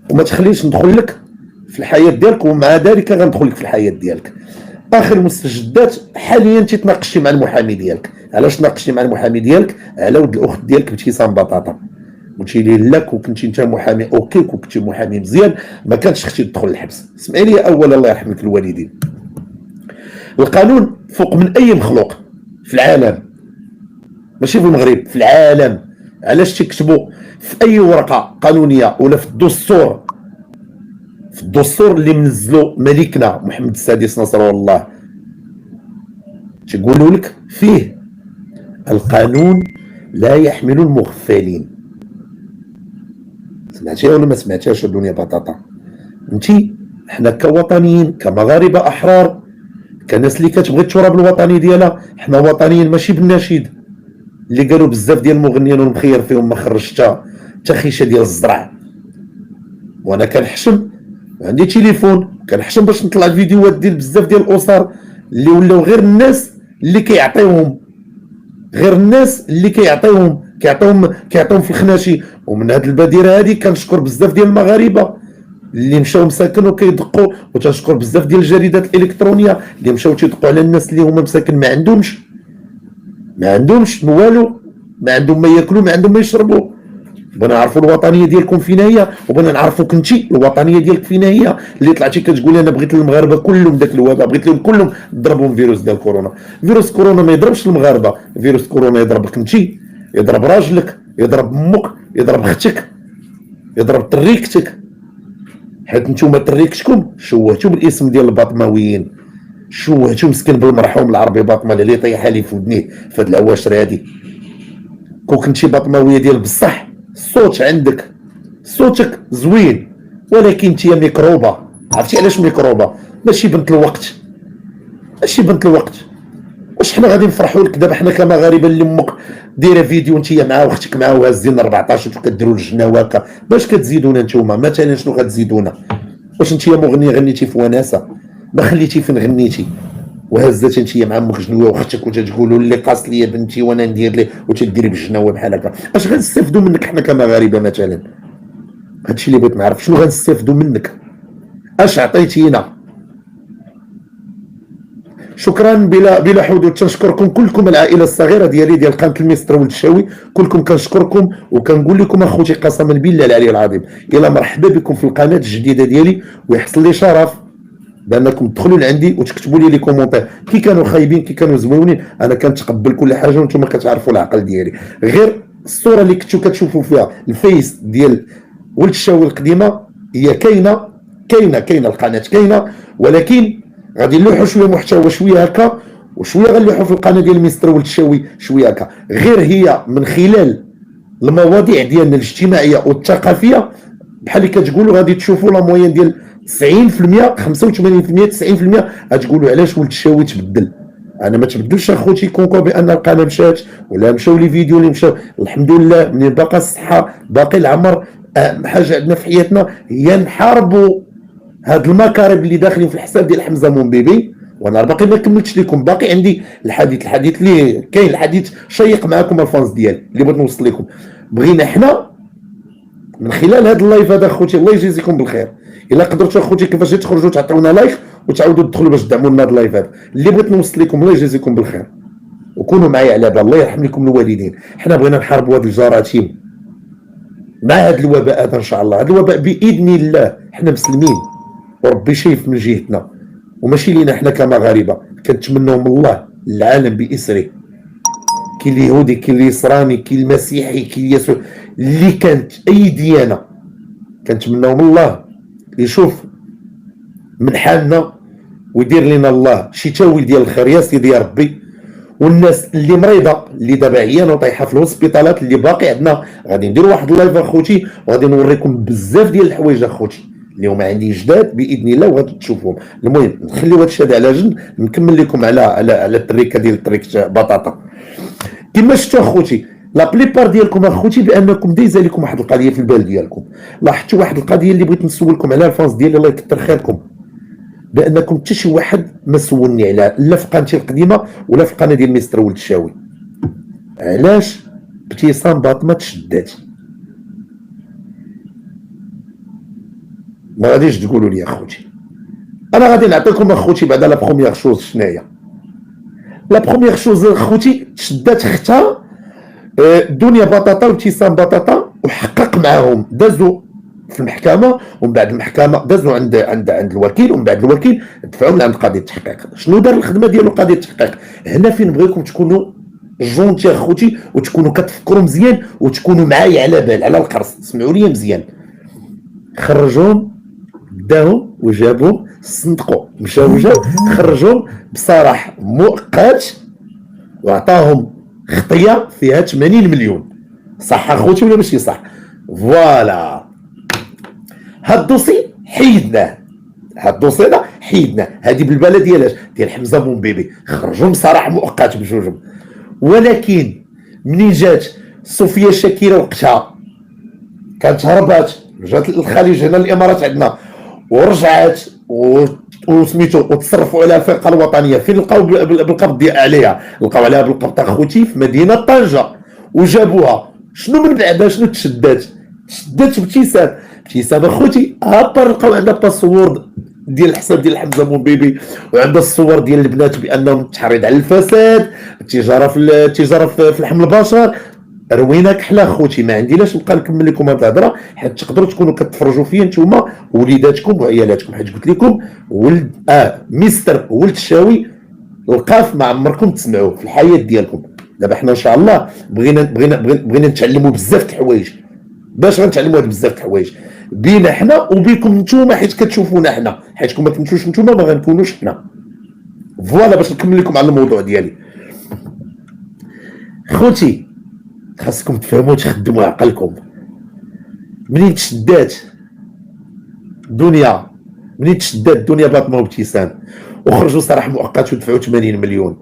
وما تخليش ندخل لك في الحياه ديالك، ومع ذلك غندخل لك في الحياه ديالك. اخر المستجدات حاليا تناقشتي مع المحامي ديالك. علاش ناقشتي مع المحامي ديالك؟ على ود الاخت ديالك ابتسام بطاطا، قلتي لي لا وكنتي انت محامي اوكي، وكنتي محامي مزيان، ما كانتش اختي تدخل الحبس. اسمعي لي اولا، الله يرحم لك الوالدين، القانون فوق من اي مخلوق في العالم، ماشي في المغرب، في العالم. علاش تكتبوا في اي ورقه قانونيه ولا في الدستور، في الدستور اللي منزلو ملكنا محمد السادس نصره الله، تيقولوا لك فيه القانون لا يحمل المغفلين. سمعتيها ولا ما سمعتيهاش الدنيا بطاطا؟ انتي حنا كوطنيين كمغاربه احرار، كناس اللي كتبغي التراب الوطني ديالها، حنا وطنيين ماشي بالنشيد اللي قالوا بزاف ديال المغنيين والمخير فيهم ما خرج حتى خيشه ديال الزرع. وانا كنحشم، عندي تليفون كنحشم باش نطلع الفيديوهات ديال بزاف ديال الاسر اللي ولاو غير الناس اللي كيعطيوهم، غير الناس اللي كيعطيوهم في الخناشي. ومن هاد البديره هادي كنشكر بزاف ديال المغاربه اللي مشاو مساكن وكيدقوا، وتنشكر بزاف ديال الجريدات الالكترونيه اللي مشاو تيدقوا على الناس اللي هما مساكن ما عندهمش والو، ما عندهم ما ياكلوا، ما عندهم ما يشربوا. بغينا نعرفوا الوطنيه ديالكم فين هي، وبغينا نعرفوا كنتي الوطنيه ديالك فين هي، اللي طلعتي كتقول انا بغيت المغاربه كلهم داك الوباء، بغيت لهم كلهم ضربهم فيروس ديال كورونا. فيروس كورونا ما يضربش المغاربه، فيروس كورونا يضربك انتي، يضرب راجلك، يضرب امك، يضرب اختك، يضرب تريكتك، حيت نتوما تريكتكم شوهتوا بالاسم ديال الباطماويين، شوهتوا مسكين بالمرحوم العربي باطمه اللي طيحها لي في ودنيه في هاد العواشر هادي. كون كنتي باطماويه ديال بصح، الصوت عندك، صوتك زوين، ولكن انت ميكروبه. عرفتي علاش ميكروبه؟ ماشي بنت الوقت، ماشي بنت الوقت. واش حنا غادي نفرحوا لك دابا حنا كمغاربه اللي امك دايره فيديو انت مع اختك معاه وهازين 14 وكديروا الجنه هكا، باش كتزيدونا نتوما؟ مثلا شنو غتزيدونا؟ واش انت مغنيه غنيتي في وناسه، ما خليتي فين غنيتي، وهزات انت مع امك جنوه واختك وتتقولوا اللي قاص لي بنتي وانا ندير ليه، وتديري بالجنوه بحال هكا. اش غنستافدوا منك حنا كمغاربه مثلا؟ هادشي اللي بغيت نعرف، شنو غنستافدوا منك؟ اش عطيتينا؟ شكرا بلا حدود. تنشكركم كلكم، العائله الصغيره ديالي ديال قناه المستر ولد الشاوي، كلكم كنشكركم، وكنقول لكم اخوتي قسما بالله العلي العظيم، الى مرحبا بكم في القناه الجديده ديالي، ويحصل لي شرف بانكم تدخلوا لعندي وتكتبوا لي كومونتير، كي كانوا خايبين كي كانوا زوينين، انا كنتقبل كل حاجه، وانتم كتعرفوا العقل ديالي. غير الصوره اللي كنتو كتشوفوا فيها الفيس ديال ولد الشاوي القديمه هي كاينه القناه كاينه، ولكن غادي نلوحوا شويه محتوى شويه هكا، وشويه غنلوحوا في القناه ديال مستر ولد الشاوي شويه هكا. غير هي من خلال المواضيع ديالنا الاجتماعيه والثقافيه، بحال اللي كتقولوا غادي تشوفوا لا موين ديال 90% 85% 90% غتقولوا علاش ولد الشاوي تبدل. انا ما تبدلش اخوتي كونكو بان القناه مشات ولا مشاو لي فيديو اللي مشاو، الحمد لله منين باقا الصحه باقي العمر. اهم حاجه عندنا في حياتنا هي نحاربوا هاد المكارب اللي داخلين في الحساب ديال حمزه مونبيبي. وانا باقي ما كملتش لكم، باقي عندي الحديث اللي كاين، الحديث شيق معكم الفانز ديالي اللي بغيت نوصل لكم. بغينا حنا من خلال هذا اللايف هذا اخوتي، الله يجازيكم بالخير، الا قدرتوا اخوتي كيفاش تخرجوا تعطيونا لايك وتعاودوا تدخلوا باش تدعموا لنا هذا اللايف هذا اللي بغيت نوصل لكم. الله يجازيكم بالخير، وكونوا معايا على بال. الله يرحم لكم الوالدين. حنا بغينا نحاربوا هذه الجراثيم مع هذا الوباء هذا ان شاء الله. هذا الوباء باذن الله حنا مسلمين وربي شايف من جهتنا، وماشي لينا حنا كمغاربه. كنتمنوا من الله العالم باسره، كاين اليهودي كاين اليسراني كاين المسيحي كاين اليسوع، اللي كانت اي ديانه، كنتمنوا من الله يشوف من حالنا ويدير لنا الله شتاوي ديال الخير يا سيدي يا ربي. والناس اللي مريضه اللي دابا عيانه وطايحه في الهوسبيطالات اللي باقي عندنا، غادي ندير واحد اللايف اخوتي وغادي نوريكم بزاف ديال الحوايج اخوتي اللي هما عندي جداد باذن الله وغادي تشوفوهم. المهم نخليو هذا الشيء على جنب، نكمل لكم على التريكه ديال التريك بطاطا. كما شفتوا اخوتي لا بليبار ديالكم اخوتي بانكم دايزه لكم واحد القضيه في البال ديالكم. لاحظتوا واحد القضيه اللي بغيت نسولكم عليها الفانس ديالي، الله يكثر خيركم، بانكم حتى شي واحد ما سولني عليها لا في قناتي القديمه ولا في القناه ديال مستر ولد الشاوي. علاش ابتسام باطمه تشدات؟ ما غاديش تقولوا لي اخوتي. انا غادي نعطيكم اخوتي بعدا لا بروميير شوز شناهي. لا بروميير شوز اخوتي تشدات اختها دنيا بطاطا وابتسام بطاطا وحقق معاهم، دازوا في المحكمه ومن بعد المحكمه دازوا عند الوكيل ومن بعد الوكيل دفعوا عند قاضي التحقيق. شنو دار الخدمه ديالو قاضي التحقيق؟ هنا فين بغيكم تكونوا جونتي اخوتي وتكونوا كتفكروا مزيان وتكونوا معايا على بال على القرص. سمعوا لي مزيان. خرجوهم داهم وجابوهم صندقوا مشاو خرجوهم بصراحه مؤقت وعطاهم خطيه فيها 80 مليون. صح اخوتي ولا ماشي صح؟ فوالا هاد الدوسي حيدناه، هاد الدوسي ده حيدناه. هادي بالبلد ديال حمزه بومبيبي خرجوهم صراحه مؤقت بجوجهم. ولكن منين جات صوفيا شاكيره وقتها كانت هربات جات للخليج هنا الامارات عندنا ورجعت وسميتو وتصرفوا على الفرقه الوطنيه. فين لقاو بالقبض ديال عليها؟ لقاو عليها بالقبض اخوتي في مدينه طنجه وجابوها. شنو من بعدها شنو تشدات ابتسام اخوتي هابر لقاو عندها باسورد ديال الحساب ديال حمزه بومبيبي وعندها الصور ديال البنات بانهم التحريض على الفساد، التجاره في لحم البشر. روينا كحله اخوتي. ما عندي لاش نبقى نكمل لكم هاد الهضره حيت تقدروا تكونوا كتفرجوا فيا نتوما وليداتكم وعيالاتكم. حيت قلت لكم ولد مستر ولد الشاوي القاف ما عمركم تسمعوه في الحياه ديالكم. دابا حنا ان شاء الله بغينا نتعلموا بزاف د الحوايج. باش غنتعلموا هاد بزاف د الحوايج بينا حنا وبيكم نتوما حيت كتشوفونا حنا، حيتكم ما تمشوش نتوما ما غنكونوش حنا. فوالا باش نكمل لكم على الموضوع ديالي خوتي. خاصكم تفهموا وتخدموا عقلكم. منين تشدات دنيا باطمه وابتسام وخرجوا صراحه مؤقت ودفعوا 80 مليون،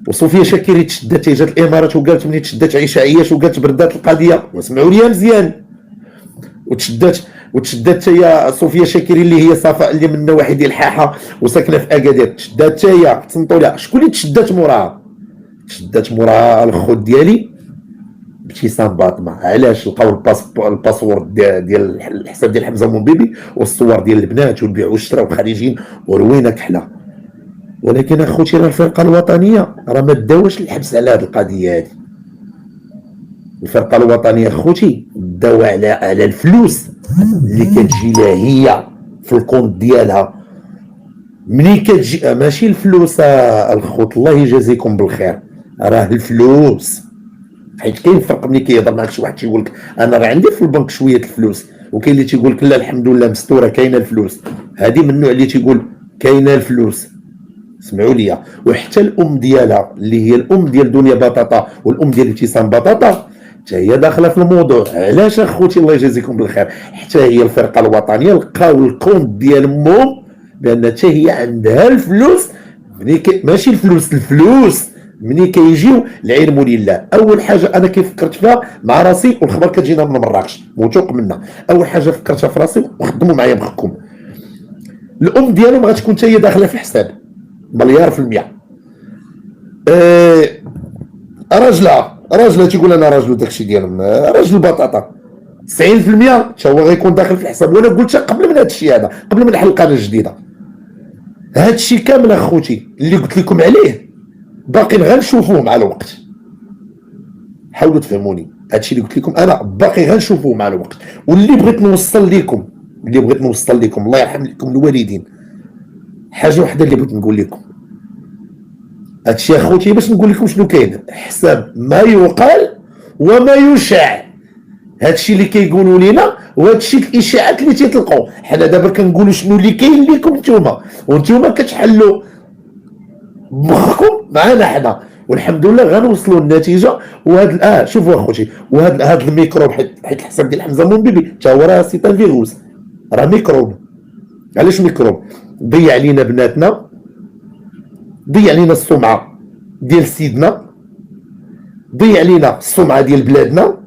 وصوفيا شاكيري تشدات جات الامارات وقالت منين تشدات عيشه عياش وقالت بردات القضيه. واسمعوا لي مزيان. وتشدات هي صوفيا شاكيري اللي هي صفاء اللي من النواحي ديال الحاحه وساكنه في اكادير. تشدات هي تصنتوا لها. شكون اللي تشدات موراها؟ تشدات موراها الخوت ديالي ابتسام باطمه. علاش؟ لقاو الباسورد ديال الحساب ديال حمزه بومبيبي والصور ديال البنات والبيع والشراء وخارجين وروينا كحله. ولكن اخوتي راه الفرقه الوطنيه راه ما داوش الحبس على هذه القضيه هذه. الفرقه الوطنيه اخوتي داو على الفلوس اللي كتجي لها هي في الكونت ديالها. ملي كتجي ماشي الفلوس الخوت الله يجازيكم بالخير، راه الفلوس. حيت كاين فرق ملي كيهضر معك شي واحد تيقول لك انا راه عندي في البنك شويه الفلوس، وكاين اللي تيقول لك لا الحمد لله مستوره كاينه الفلوس. هذه من النوع اللي تيقول كاينه الفلوس. اسمعوا لي. وحتى الام ديالها اللي هي الام ديال دنيا بطاطا والام ديال ابتسام بطاطا حتى هي داخله في الموضوع. علاش اخوتي الله يجازيكم بالخير؟ حتى هي الفرقه الوطنيه لقاو الكونت ديال امهم بان حتى هي عندها الفلوس. ماشي الفلوس مني كيجيو العلم لله. اول حاجه انا كيف فكرت فيها مع راسي والخبر كتجينا من مراكش موثوق منها. اول حاجه فكرتها في راسي وخدموا معايا بخكم. الام ديالهم غتكون حتى هي داخله في الحساب مليار في المية. راجلها تيقول انا راجل داكشي ديالهم راجل بطاطا 90% حتى هو غيكون داخل في الحساب. وانا قلت قبل من هذا الشيء هذا قبل من الحلقه الجديده هذا الشيء كامل اخوتي اللي قلت لكم عليه باقي غنشوفوه مع الوقت. حاولوا تفهموني. هادشي اللي قلت لكم انا باقي غنشوفوه مع الوقت. واللي بغيت نوصل لكم الله يرحم لكم الوالدين حاجه وحده اللي بغيت نقول لكم. هادشي اخوتي باش نقول لكم شنو كاين حساب ما يقال وما يشاع. هادشي اللي كيقولوا لينا وهادشي الاشاعات اللي تيطلقوا. حنا دابا كنقولوا شنو اللي كاين لكم نتوما وانتوما كتحلوا بمخكم معنا حنا. والحمد لله غنوصلوا النتيجه. وهاد شوفوا اخوتي وهاد الميكروب حيت الحساب ديال حمزه بومبيبي حتى هو راه سيتان فيروس راه ميكروب. علاش ميكروب؟ ضيع علينا بناتنا، ضيع علينا السمعه ديال سيدنا، ضيع علينا السمعه ديال بلادنا،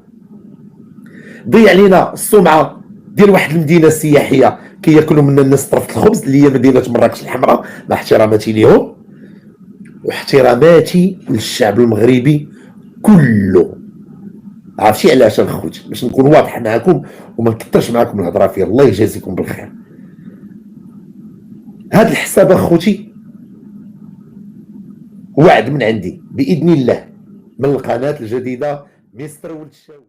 ضيع علينا السمعه ديال واحد المدينه سياحيه كياكلوا منها الناس طرف الخبز اللي هي مدينه مراكش الحمراء. مع احتراماتي ليهم واحتراماتي للشعب المغربي كله. عرفتي علاش اخوتي؟ باش نكون واضح معكم وما نكثرش معكم الهضره فيها. الله يجازيكم بالخير. هذا الحساب اخوتي وعد من عندي باذن الله من القناه الجديده مستر ولد الشاوي.